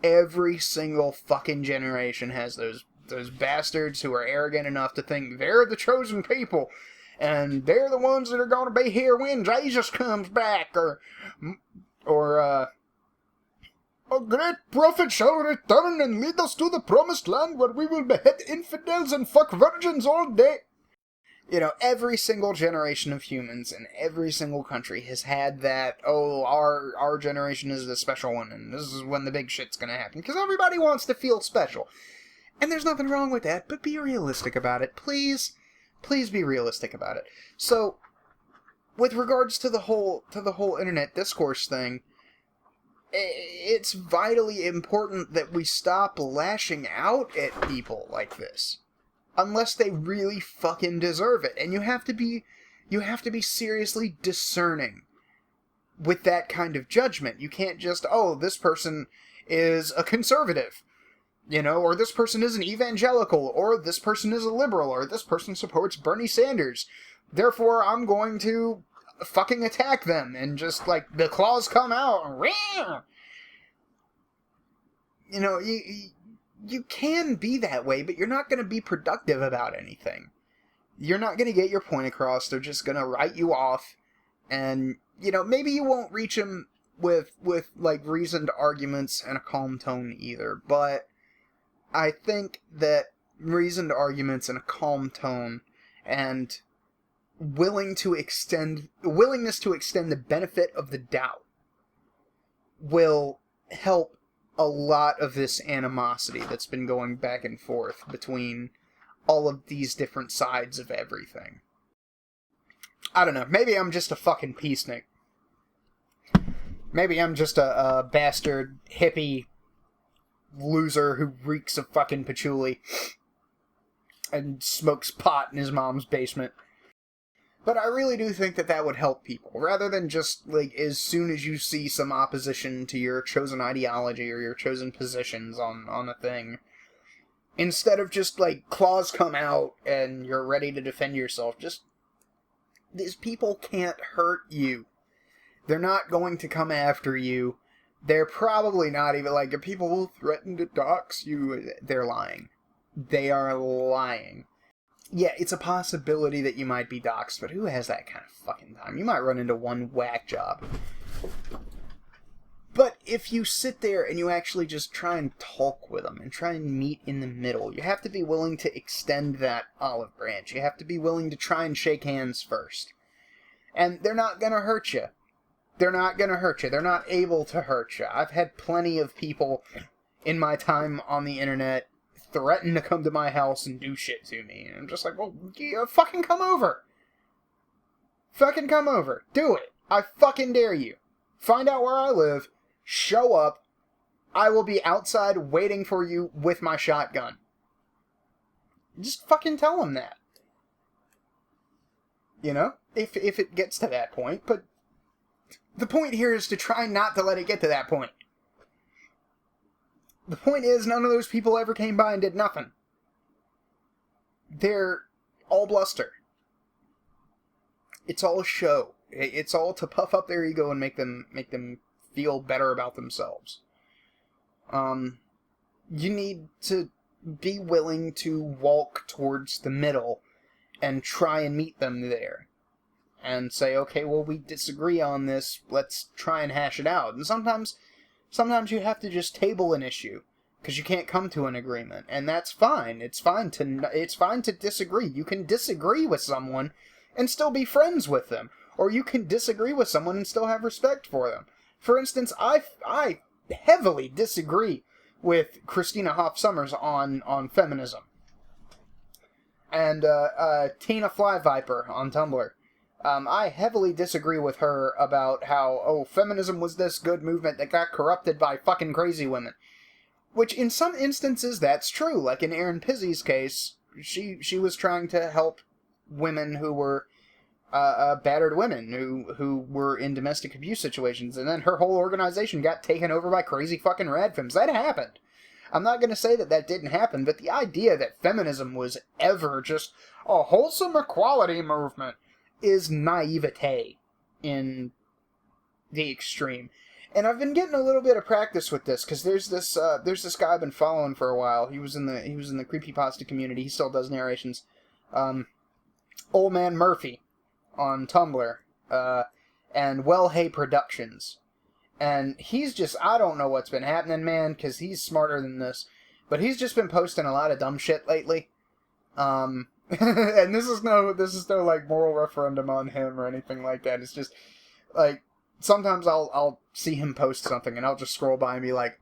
Every single fucking generation has those bastards who are arrogant enough to think they're the chosen people, and they're the ones that are going to be here when Jesus comes back, or a great prophet shall return and lead us to the promised land where we will behead infidels and fuck virgins all day. Every single generation of humans in every single country has had that, oh, our generation is the special one, and this is when the big shit's gonna happen. Because everybody wants to feel special. And there's nothing wrong with that, but be realistic about it. Please be realistic about it. So, with regards to the whole internet discourse thing, it's vitally important that we stop lashing out at people like this, unless they really fucking deserve it. And you have to be seriously discerning with that kind of judgment. You can't just, oh, this person is a conservative, or this person is an evangelical, or this person is a liberal, or this person supports Bernie Sanders. Therefore, I'm going to fucking attack them, and just, like, the claws come out. You can be that way, but you're not going to be productive about anything. You're not going to get your point across. They're just going to write you off, and, maybe you won't reach them with, like, reasoned arguments and a calm tone either, but I think that reasoned arguments and a calm tone and willingness to extend the benefit of the doubt will help a lot of this animosity that's been going back and forth between all of these different sides of everything. I don't know, maybe I'm just a fucking peacenik. Maybe I'm just a bastard hippie loser who reeks of fucking patchouli and smokes pot in his mom's basement. But I really do think that would help people, rather than just, like, as soon as you see some opposition to your chosen ideology or your chosen positions on a thing, instead of just, like, claws come out and you're ready to defend yourself, just, these people can't hurt you. They're not going to come after you. They're probably not even, like, if people will threaten to dox you, they're lying. They are lying. Yeah, it's a possibility that you might be doxxed, but who has that kind of fucking time? You might run into one whack job. But if you sit there and you actually just try and talk with them and try and meet in the middle, you have to be willing to extend that olive branch. You have to be willing to try and shake hands first. And they're not going to hurt you. They're not going to hurt you. They're not able to hurt you. I've had plenty of people in my time on the internet threaten to come to my house and do shit to me. And I'm just like, well, yeah, fucking come over. Fucking come over. Do it. I fucking dare you. Find out where I live. Show up. I will be outside waiting for you with my shotgun. Just fucking tell them that. You know? If it gets to that point. But the point here is to try not to let it get to that point. The point is, none of those people ever came by and did nothing. They're all bluster. It's all a show. It's all to puff up their ego and make them feel better about themselves. You need to be willing to walk towards the middle and try and meet them there. And say, okay, well, we disagree on this. Let's try and hash it out. And sometimes you have to just table an issue because you can't come to an agreement, and that's fine. It's fine to disagree. You can disagree with someone and still be friends with them, or you can disagree with someone and still have respect for them. For instance, I heavily disagree with Christina Hoff Sommers on feminism, and Tina Flyviper on Tumblr. I heavily disagree with her about how, feminism was this good movement that got corrupted by fucking crazy women. Which, in some instances, that's true. Like in Erin Pizzi's case, she was trying to help women who were battered women, who were in domestic abuse situations, and then her whole organization got taken over by crazy fucking radfems. That happened. I'm not going to say that didn't happen, but the idea that feminism was ever just a wholesome equality movement is naivete in the extreme. And I've been getting a little bit of practice with this, because there's this guy I've been following for a while. He was in the creepypasta community. He still does narrations. Old Man Murphy on Tumblr, and Well Hey Productions. And he's just, I don't know what's been happening, man, because he's smarter than this. But he's just been posting a lot of dumb shit lately. And this is no like moral referendum on him or anything like that. It's just like sometimes I'll see him post something and I'll just scroll by and be like,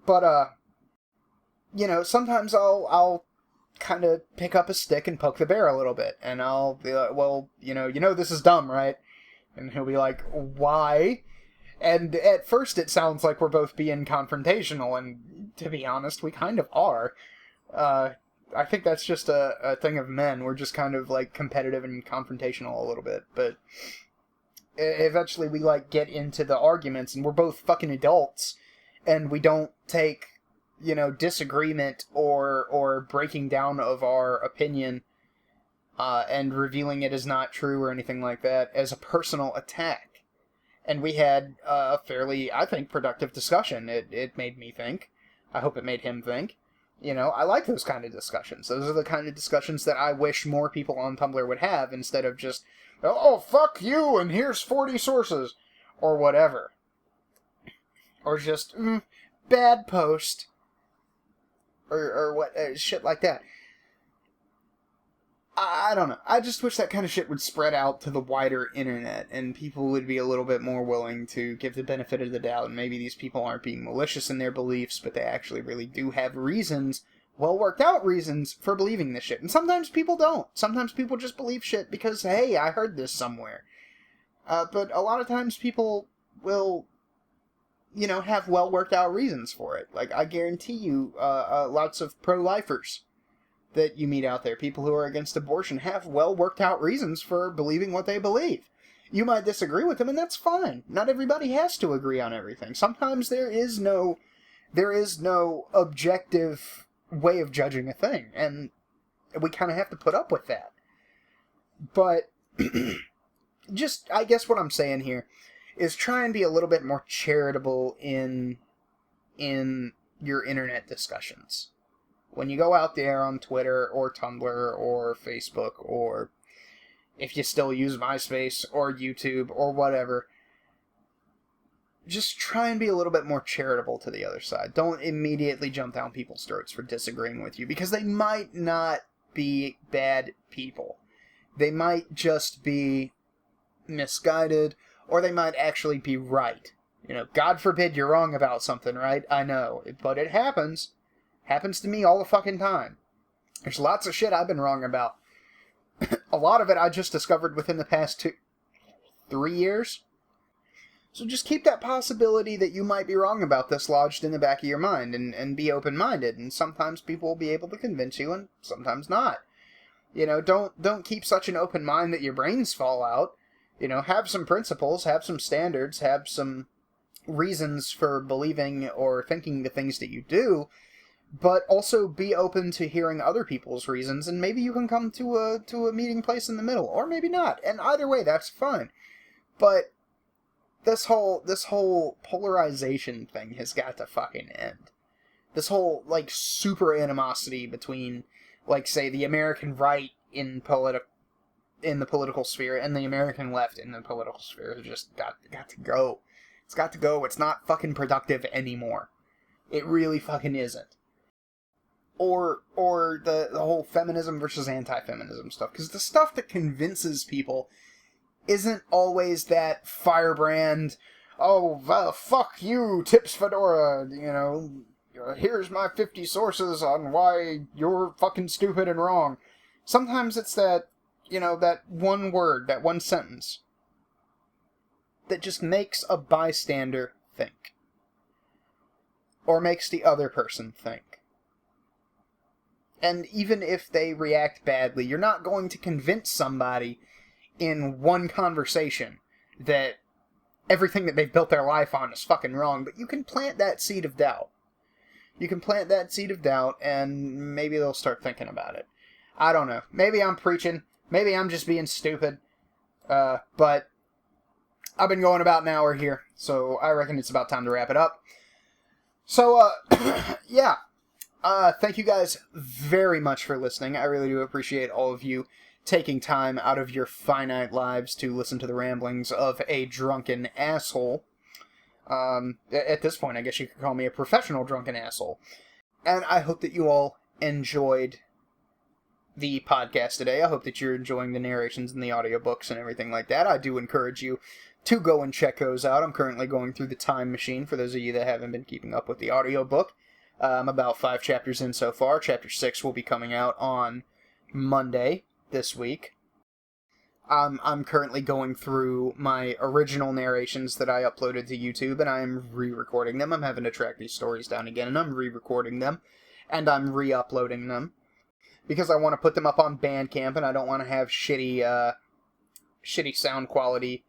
But you know, sometimes I'll kind of pick up a stick and poke the bear a little bit, and I'll be like, well, you know this is dumb, right? And he'll be like, why? And at first it sounds like we're both being confrontational, and to be honest, we kind of are. I think that's just a thing of men. We're just kind of like competitive and confrontational a little bit, but eventually we like get into the arguments, and we're both fucking adults, and we don't take, disagreement or breaking down of our opinion and revealing it as not true or anything like that as a personal attack. And we had a fairly, I think, productive discussion. It made me think. I hope it made him think. I like those kind of discussions. Those are the kind of discussions that I wish more people on Tumblr would have, instead of just, oh, fuck you, and here's 40 sources, or whatever. Or just, bad post, or what, shit like that. I don't know. I just wish that kind of shit would spread out to the wider internet, and people would be a little bit more willing to give the benefit of the doubt, and maybe these people aren't being malicious in their beliefs, but they actually really do have reasons, well-worked-out reasons, for believing this shit. And sometimes people don't. Sometimes people just believe shit because, hey, I heard this somewhere. But a lot of times people will, have well-worked-out reasons for it. Like, I guarantee you, lots of pro-lifers that you meet out there, people who are against abortion, have well-worked-out reasons for believing what they believe. You might disagree with them, and that's fine. Not everybody has to agree on everything. Sometimes there is no objective way of judging a thing, and we kind of have to put up with that. But just, I guess what I'm saying here is try and be a little bit more charitable in your internet discussions. When you go out there on Twitter or Tumblr or Facebook, or if you still use MySpace or YouTube or whatever, just try and be a little bit more charitable to the other side. Don't immediately jump down people's throats for disagreeing with you, because they might not be bad people. They might just be misguided, or they might actually be right. You know, God forbid you're wrong about something, right? I know. But it happens. Happens to me all the fucking time. There's lots of shit I've been wrong about. A lot of it I just discovered within the past 3 years. So just keep that possibility that you might be wrong about this lodged in the back of your mind, and be open-minded. And sometimes people will be able to convince you, and sometimes not. You know, don't keep such an open mind that your brains fall out. You know, have some principles, have some standards, have some reasons for believing or thinking the things that you do, but also be open to hearing other people's reasons, and maybe you can come to a meeting place in the middle, or maybe not. And either way, that's fine. But this whole polarization thing has got to fucking end. This whole, like, super animosity between, like, say, the American right in the political sphere and the American left in the political sphere has just got to go. It's got to go. It's not fucking productive anymore. It really fucking isn't. Or the whole feminism versus anti-feminism stuff. Because the stuff that convinces people isn't always that firebrand, oh, well, fuck you, Tips Fedora, you know, here's my 50 sources on why you're fucking stupid and wrong. Sometimes it's that, you know, that one word, that one sentence, that just makes a bystander think. Or makes the other person think. And even if they react badly, you're not going to convince somebody in one conversation that everything that they've built their life on is fucking wrong, but you can plant that seed of doubt. You can plant that seed of doubt, and maybe they'll start thinking about it. I don't know. Maybe I'm preaching. Maybe I'm just being stupid. But I've been going about an hour here, so I reckon it's about time to wrap it up. So, yeah. Thank you guys very much for listening. I really do appreciate all of you taking time out of your finite lives to listen to the ramblings of a drunken asshole. At this point, I guess you could call me a professional drunken asshole. And I hope that you all enjoyed the podcast today. I hope that you're enjoying the narrations and the audiobooks and everything like that. I do encourage you to go and check those out. I'm currently going through The Time Machine, for those of you that haven't been keeping up with the audiobook. I'm about 5 chapters in so far. Chapter 6 will be coming out on Monday this week. I'm currently going through my original narrations that I uploaded to YouTube, and I'm re-recording them. I'm having to track these stories down again, and I'm re-recording them, and I'm re-uploading them, because I want to put them up on Bandcamp, and I don't want to have shitty sound quality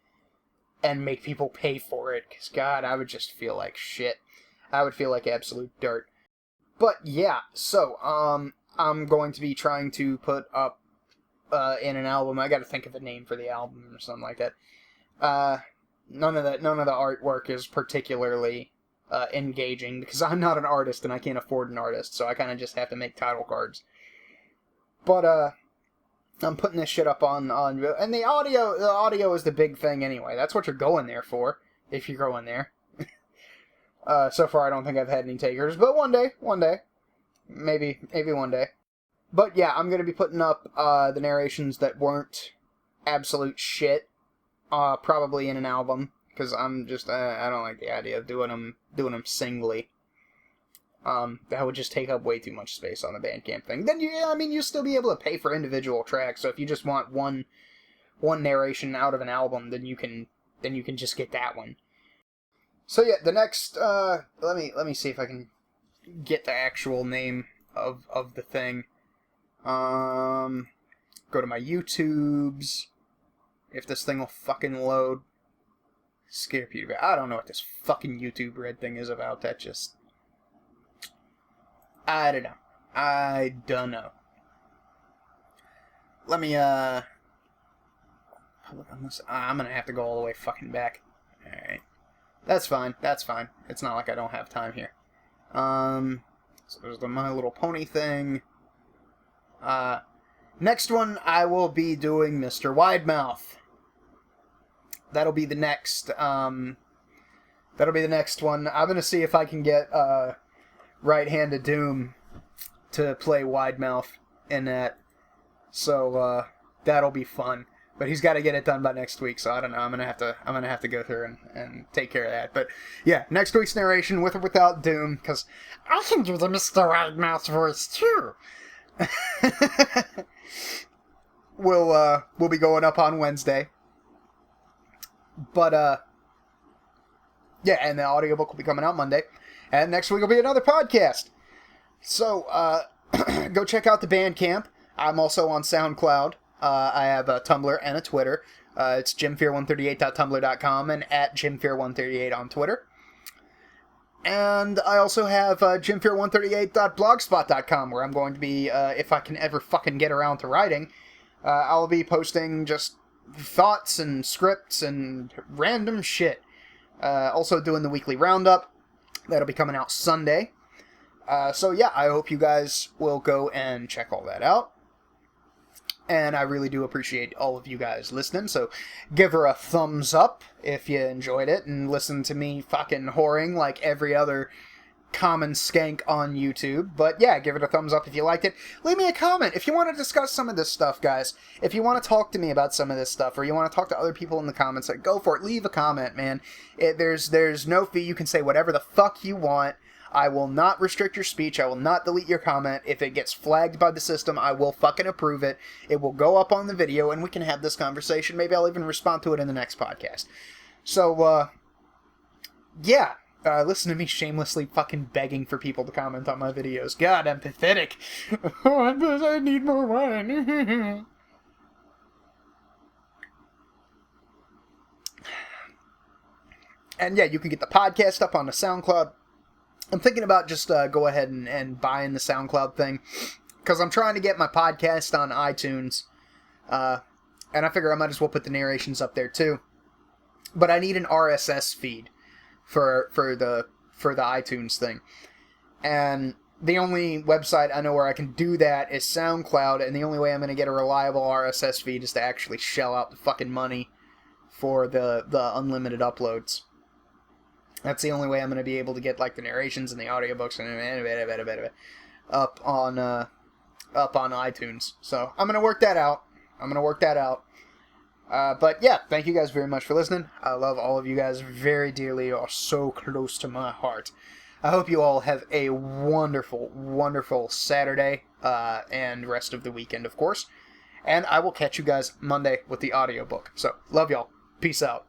and make people pay for it, because, God, I would just feel like shit. I would feel like absolute dirt. But, yeah, so, I'm going to be trying to put up in an album. I gotta think of a name for the album or something like that. None of the artwork is particularly engaging, because I'm not an artist and I can't afford an artist, so I kind of just have to make title cards. But I'm putting this shit up on and the audio is the big thing anyway. That's what you're going there for, if you're going there. So far I don't think I've had any takers, but one day, maybe one day. But yeah, I'm going to be putting up the narrations that weren't absolute shit, probably in an album, because I'm just, I don't like the idea of doing them singly. That would just take up way too much space on the Bandcamp thing. Then you'll still be able to pay for individual tracks, so if you just want one narration out of an album, then you can just get that one. So yeah, the next, let me see if I can get the actual name of the thing. Go to my YouTubes. If this thing will fucking load. Scare people. I don't know what this fucking YouTube red thing is about. That just... I don't know. Let me, I'm gonna have to go all the way fucking back. Alright. That's fine. It's not like I don't have time here. So there's the My Little Pony thing. Next one, I will be doing Mr. Widemouth. That'll be the next one. I'm gonna see if I can get, Right-Handed Doom to play Widemouth in that. So, that'll be fun. But he's got to get it done by next week, so I don't know. I'm gonna have to go through and take care of that. But yeah, next week's narration, with or without Doom, because I can do the Mr. White Mouse voice too. We'll be going up on Wednesday. But yeah, and the audiobook will be coming out Monday. And next week will be another podcast. So go check out the Bandcamp. I'm also on SoundCloud. I have a Tumblr and a Twitter. It's JimFear138.tumblr.com and at JimFear138 on Twitter. And I also have JimFear138.blogspot.com, where I'm going to be, if I can ever fucking get around to writing, I'll be posting just thoughts and scripts and random shit. Also doing the weekly roundup. That'll be coming out Sunday. So yeah, I hope you guys will go and check all that out. And I really do appreciate all of you guys listening, so give her a thumbs up if you enjoyed it, and listen to me fucking whoring like every other common skank on YouTube. But yeah, give it a thumbs up if you liked it. Leave me a comment if you want to discuss some of this stuff, guys. If you want to talk to me about some of this stuff, or you want to talk to other people in the comments, like, go for it. Leave a comment, man. There's no fee. You can say whatever the fuck you want. I will not restrict your speech. I will not delete your comment. If it gets flagged by the system, I will fucking approve it. It will go up on the video, and we can have this conversation. Maybe I'll even respond to it in the next podcast. So, yeah. Listen to me shamelessly fucking begging for people to comment on my videos. God, I'm pathetic. Oh, I need more wine. And yeah, you can get the podcast up on the SoundCloud. I'm thinking about just go ahead and buying the SoundCloud thing, because I'm trying to get my podcast on iTunes, and I figure I might as well put the narrations up there too. But I need an RSS feed for the iTunes thing, and the only website I know where I can do that is SoundCloud, and the only way I'm going to get a reliable RSS feed is to actually shell out the fucking money for the unlimited uploads. That's the only way I'm going to be able to get, like, the narrations and the audiobooks and up on iTunes. So I'm going to work that out. But yeah, thank you guys very much for listening. I love all of you guys very dearly. You are so close to my heart. I hope you all have a wonderful, wonderful Saturday and rest of the weekend, of course. And I will catch you guys Monday with the audiobook. So, love y'all. Peace out.